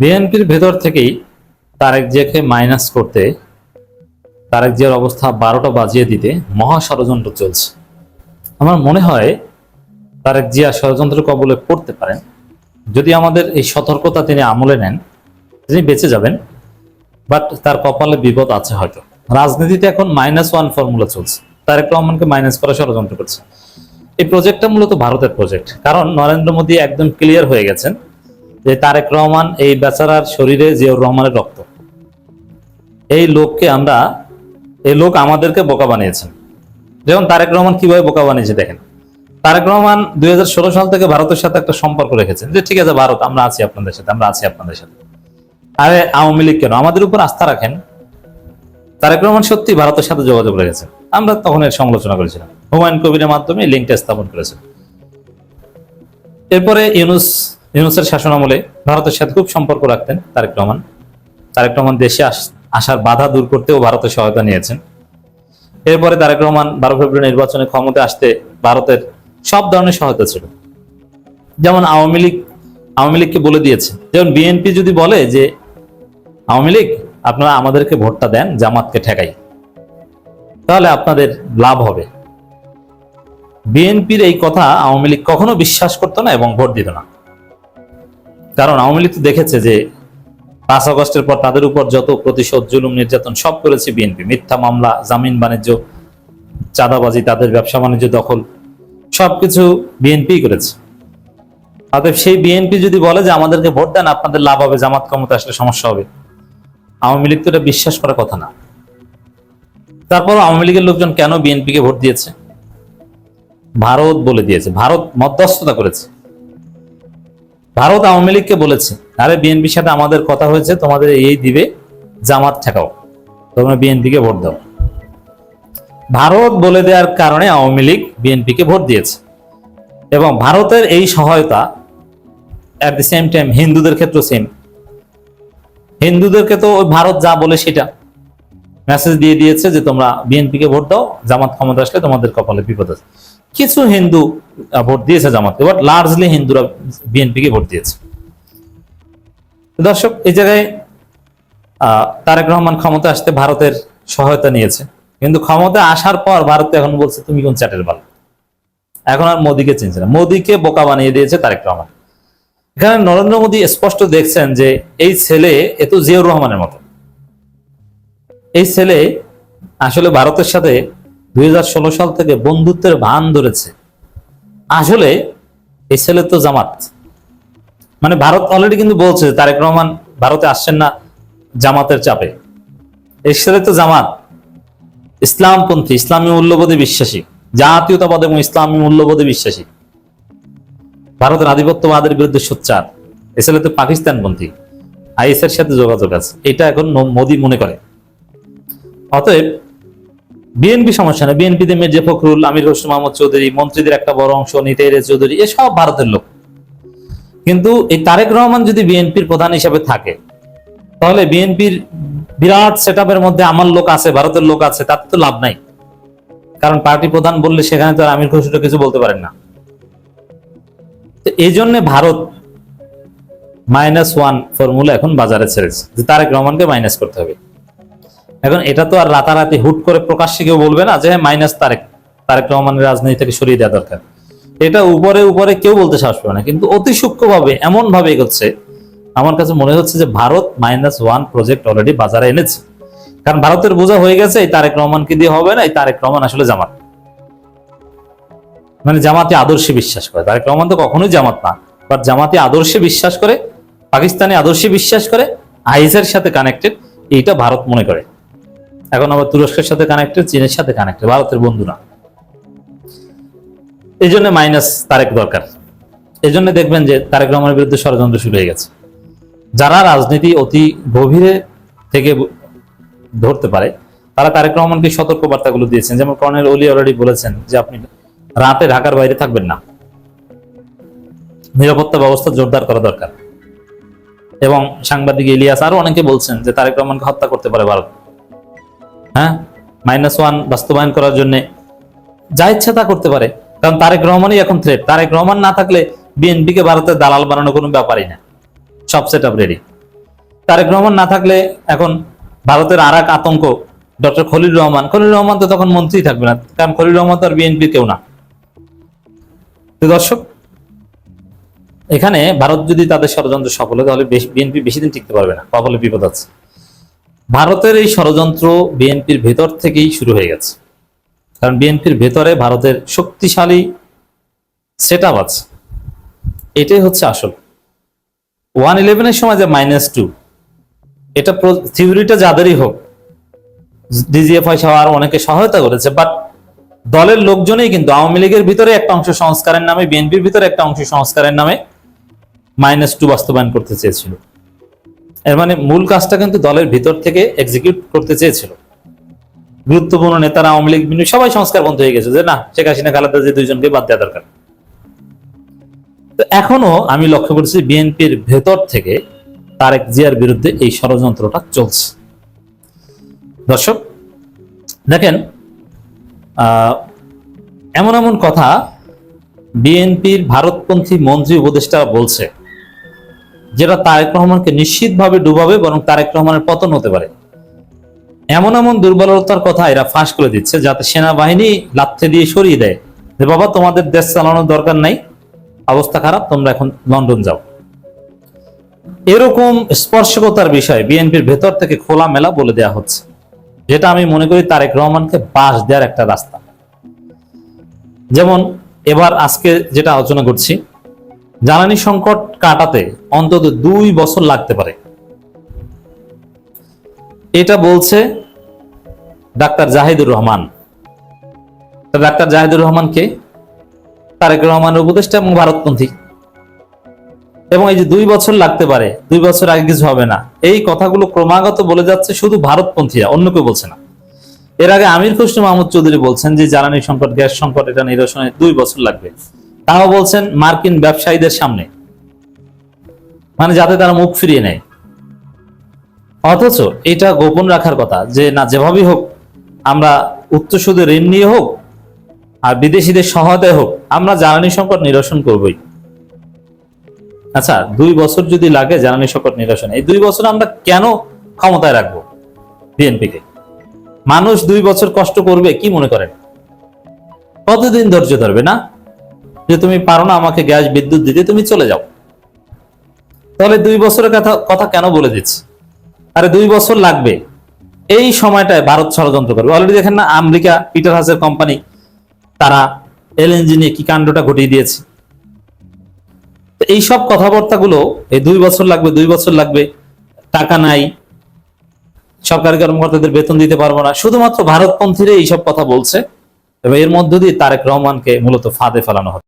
বিএনপির ভেতর থেকেই তারেক জিয়াকে মাইনাস করতে, তারেক জিয়ার অবস্থা 12টা বাজিয়ে দিতে মহা ষড়যন্ত্র চলছে। আমার মনে হয় তারেক জিয়া ষড়যন্ত্রের কবলে পড়তে পারেন। যদি আমাদের এই সতর্কতা তিনি আমলে নেন, তিনি বেঁচে যাবেন, বাট তার কপালে বিপদ আছে হয়তো। রাজনীতিতে এখন -1 ফর্মুলা চলছে, তারেক রহমানকে মাইনাস করা ষড়যন্ত্র করছে। এই প্রজেক্টটা মূলত ভারতের প্রজেক্ট, কারণ নরেন্দ্র মোদী একদম ক্লিয়ার হয়ে গেছেন যে তারেক রহমান এই বেচারার শরীরে জিয়াউর রহমানের রক্ত। এই লোক আমাদেরকে বোকা বানিয়েছেন। যেমন তারেক রহমান কিভাবে বোকা বানিয়েছে দেখেন। তারেক রহমান 2016 সাল থেকে ভারতের সাথে একটা সম্পর্ক রেখেছেন যে ঠিক আছে ভারত, আমরা আছি আপনাদের সাথে। আরে আওয়ামী লীগ কেন, আমাদের উপর আস্থা রাখেন। তারেক রহমান সত্যি ভারতের সাথে যোগাযোগ রেখেছেন, আমরা তখন এর সমালোচনা করেছিলাম। হুমায়ুন কবিরের মাধ্যমে লিঙ্কটা স্থাপন করেছেন। এরপরে ইউনূসের শাসনামলে ভারতের সাথে খুব সম্পর্ক রাখতেন তারেক রহমান দেশে আসার বাধা দূর করতেও ভারতের সহায়তা নিয়েছেন। এরপরে তারেক রহমান 12 ফেব্রুয়ারি নির্বাচনে ক্ষমতায় আসতে ভারতের সব ধরনের সহায়তা ছিল। যেমন আওয়ামী লীগকে বলে দিয়েছে, যেমন বিএনপি যদি বলে যে আওয়ামী লীগ আপনারা আমাদেরকে ভোটটা দেন, জামাতকে ঠেকাই, তাহলে আপনাদের লাভ হবে। বিএনপির এই কথা আওয়ামী লীগ কখনো বিশ্বাস করতো না এবং ভোট দিত না। কারণ আওয়ামী লীগ তো দেখেছে যে 5 আগস্টের পর তাদের উপর যত প্রতিশোধ, জুলুম, নির্যাতন সব করেছে বিএনপি। মিথ্যা মামলা, জামিন বাণিজ্য, চাঁদাবাজি, তাদের ব্যবসা বাণিজ্য দখল, সবকিছু বিএনপি করেছে। অতএব সেই বিএনপি যদি বলে যে আমাদেরকে ভোট দেন, আপনাদের লাভ হবে, জামাত ক্ষমতা আসলে সমস্যা হবে, আওয়ামী লীগ তো এটা বিশ্বাস করার কথা না। তারপর আওয়ামী লীগের লোকজন কেন বিএনপিকে ভোট দিয়েছে? ভারত বলে দিয়েছে, ভারত মধ্যস্থতা করেছে। ভারত আওয়ামী লীগকে বলেছে, আরে বিএনপির সাথে আমাদের কথা হয়েছে, তোমাদের এই দিবে, জামাত ঠেকাও, তোমরা বিএনপিকে ভোট দাও। ভারত বলে দেওয়ার কারণে আওয়ামী লীগ বিএনপিকে ভোট দিয়েছে। এবং ভারতের এই সহায়তা এট দি সেম টাইম হিন্দুদের ক্ষেত্রে সেম। হিন্দুদেরকে তো ওই ভারত যা বলে সেটা মেসেজ দিয়ে দিয়েছে যে তোমরা বিএনপিকে ভোট দাও, জামাত ক্ষমতা আসলে তোমাদের কপালে বিপদ আছে। কিছু হিন্দু ভোট দিয়েছে জামাতকে, বাট লার্জলি হিন্দুরা বিএনপিকে ভোট দিয়েছে। দর্শক, এই জায়গায় তারেক রহমান ক্ষমতা আসতে ভারতের সহায়তা নিয়েছে, কিন্তু ক্ষমতা আসার পর ভারত এখন বলছে তুমি কোন চ্যাটের বাল। এখন আর মোদীকে চিনছে না, মোদীকে বোকা বানিয়ে দিয়েছে তারেক রহমান। এখানে নরেন্দ্র মোদী স্পষ্ট দেখছেন যে এই ছেলে এত জিয়াউর রহমানের মতো। এই ছেলে আসলে ভারতের সাথে 2016 সাল থেকে বন্ধুত্বের ভান ধরেছে। আসলে এই ছেলে তো জামাত, মানে ভারত অলরেডি কিন্তু বলছে তারেক রহমান ভারতে আসছেন না জামাতের চাপে। এই ছেলে তো জামাত, ইসলামপন্থী, ইসলামী মূল্যবোধে বিশ্বাসী, জাতীয়তাবাদ এবং ইসলামী মূল্যবোধে বিশ্বাসী, ভারতের আধিপত্যবাদের বিরুদ্ধে সোচ্চার। এ ছেলে তো পাকিস্তানপন্থী, আইএস এর সাথে যোগাযোগ আছে, এটা এখন মোদী মনে করে। অতএব বিএনপি সমস্যা না, বিএনপিতে মির্জা ফখরুল, আমির হোসেন মোহাম্মদ চৌধুরী, মন্ত্রীদের একটা বড় অংশ, নিতাই রে চৌধুরী, এসব ভারতের লোক। কিন্তু এই তারেক রহমান যদি বিএনপির প্রধান হিসেবে থাকে, তাহলে বিএনপির বিরাট সেটআপের মধ্যে আমার লোক আছে, ভারতের লোক আছে, তাতে তো লাভ নাই। কারণ পার্টি প্রধান বললে সেখানে তো আমির খসরু কিছু বলতে পারেন না। তো এই জন্য ভারত -1 ফর্মুলা এখন বাজারে ছেড়েছে যে তারেক রহমানকে মাইনাস করতে হবে। এখন এটা তো আর রাতারাতি হুট করে প্রকাশ্যে কেউ বলবে না যে মাইনাস তারেক রহমানের রাজনীতি থেকে সরিয়ে দেওয়া দরকার। এটা উপরে উপরে কেউ বলতে সাহস পাবে না, কিন্তু অতি সূক্ষ্মভাবে এমন ভাবে এগোচ্ছে, আমার কাছে মনে হচ্ছে যে ভারত -1 প্রজেক্ট অলরেডি বাজারে এনেছে। কারণ ভারতের বোঝা হয়ে গেছে এই তারেক রহমানকে দিয়ে হবে না, এই তারেক রহমান আসলে জামাত, মানে জামাতি আদর্শে বিশ্বাস করে। তারেক রহমান তো কখনোই জামাত না, বাট জামাতি আদর্শে বিশ্বাস করে, পাকিস্তানি আদর্শে বিশ্বাস করে, আইএস এর সাথে কানেক্টেড, এইটা ভারত মনে করে। এখন আবার তুরস্কের সাথে কানেক্টেড, চীনের সাথে কানেক্টেড, ভারতের বন্ধু না। এই জন্য মাইনাস তারেক দরকার। এই জন্য দেখবেন যে তারেক রহমানের বিরুদ্ধে ষড়যন্ত্র শুরু হয়ে গেছে। যারা রাজনীতি অতি গভীরে থেকে ধরতে পারে, তারা তারেক রহমানকে সতর্ক বার্তাগুলো দিয়েছেন। যেমন কর্নেল ওলি অলরেডি বলেছেন যে আপনি রাতে ঢাকার বাইরে থাকবেন না, নিরাপত্তা ব্যবস্থা জোরদার করা দরকার। এবং সাংবাদিক ইলিয়াস আরো অনেকে বলছেন যে তারেক রহমানকে হত্যা করতে পারে ভারত। হ্যাঁ, -1 বাস্তবায়ন করার জন্য যা ইচ্ছা তা করতে পারে, কারণ তারেক রহমানই এখন থ্রেট। তারেক রহমান না থাকলে বিএনপিকে ভারতের দালাল বানানো কোনো ব্যাপারই না। সব set up ready. Tarique Rahman না থাকলে এখন ভারতের আর এক আতঙ্ক ডক্টর খলিল রহমান। খলিল রহমান তো তখন মন্ত্রী থাকবে না, কারণ খলিল রহমান তো আর বিএনপির কেউ না। তো দর্শক, এখানে ভারত যদি তাদের ষড়যন্ত্র সফল হয় তাহলে বিএনপি বেশি দিন টিকতে পারবে না, কপালে বিপদ আছে। ভারতের এই ষড়যন্ত্র বিএনপির ভেতর থেকেই শুরু হয়ে গেছে, কারণ বিএনপির ভেতরে ভারতের শক্তিশালী সেট আপ আছে। এটাই হচ্ছে আসল। 111-এর সময় যে -2, এটা থিওরিটা যাদেরই হোক, ডিজিএফআই সহ আর অনেকে সহায়তা করেছে, বাট দলের লোকজনই কিন্তু আওয়ামী লীগের ভিতরে একটা অংশ সংস্কারের নামে, বিএনপির ভিতরে একটা অংশ সংস্কারের নামে -2 বাস্তবায়ন করতে চেয়েছিল। এর মানে মূল কাজটা কিন্তু দলের ভিতর থেকে এক্সিকিউট করতে চেয়েছিল। গুরুত্বপূর্ণ নেতারা আওয়ামী লীগ সবাই সংস্কার বন্ধ হয়ে গেছে, যে না, শেখ হাসিনা খালেদা যে দুইজনকে বাদ দেওয়া দরকার। তো এখনো আমি লক্ষ্য করছি বিএনপির ভেতর থেকে তারেক জিয়ার বিরুদ্ধে এই ষড়যন্ত্রটা চলছে। দর্শক দেখেন, এমন এমন কথা বিএনপির ভারতপন্থী মন্ত্রী উপদেষ্টা বলছে, যেটা তারেক রহমানকে নিশ্চিতভাবে ডুবাবে, বরং তারেক রহমানের পতন হতে পারে। এমন এমন দুর্বলতার কথা এরা ফাঁস করে দিচ্ছে, যাতে সেনাবাহিনী লাথি দিয়ে সরিয়ে দেয় যে বাবা, তোমাদের দেশ চালানোর দরকার নাই, অবস্থা খারাপ, তোমরা এখন লন্ডন যাও। এরকম স্পর্শকতার বিষয় বিএনপির ভেতর থেকে খোলামেলা বলে দেওয়া হচ্ছে, যেটা আমি মনে করি তারেক রহমানকে বাস দেওয়ার একটা রাস্তা। যেমন এবার আজকে যেটা আলোচনা করছি, জ্বালানি সংকট কাটাতে অন্তত 2 বছর লাগতে পারে, এটা বলছে ডাক্তার জাহিদুর রহমান। ডাক্তার জাহিদুর রহমানকে তারেক রহমানের উপদেষ্টা এবং ভারতপন্থী, এবং এই যে 2 বছর লাগতে পারে, 2 বছর আগে কিছু হবে না, এই কথাগুলো ক্রমাগত বলে যাচ্ছে শুধু ভারতপন্থীরা, অন্য কেউ বলছে না। এর আগে আমির খসরু মাহমুদ চৌধুরী বলছেন যে জ্বালানি সংকট, গ্যাস সংকট, এটা নিরসনে 2 বছর লাগবে, তাও বলছেন মার্কিন ব্যবসায়ীদের সামনে, মানে যাতে তারা মুখ ফিরিয়ে নেয়। অথচ এটা গোপন রাখার কথা, যে না, যেভাবেই হোক আমরা উচ্চ সুদে ঋণ নিয়ে হোক আর বিদেশিদের সহায়তায় হোক, আমরা জ্বালানি সংকট নিরসন করবই। আচ্ছা, 2 বছর যদি লাগে জ্বালানি সংকট নিরসনে, এই 2 বছর আমরা কেন ক্ষমতায় রাখবো বিএনপিকে? মানুষ 2 বছর কষ্ট করবে কি মনে করেন? কতদিন ধৈর্য ধরবে? না যে তুমি পারো না আমাকে গ্যাস বিদ্যুৎ দিতে, তুমি চলে যাও। তাহলে 2 বছরের কথা কেন বলে দিচ্ছি? আরে 2 বছর লাগবে, এই সময়টায় ভারত ষড়যন্ত্র করবে। অলরেডি দেখেন না, আমেরিকা পিটার হাসের কোম্পানি, তারা এলএনজি নিয়ে কি কাণ্ডটা ঘটিয়ে দিয়েছে। তো এইসব কথাবার্তাগুলো, এই 2 বছর লাগবে, 2 বছর লাগবে, টাকা নাই, সরকারি কর্মকর্তাদের বেতন দিতে পারবো না, শুধুমাত্র ভারতপন্থীরা এইসব কথা বলছে, এবং এর মধ্য দিয়ে তারেক রহমানকে মূলত ফাঁদে ফেলানো হচ্ছে।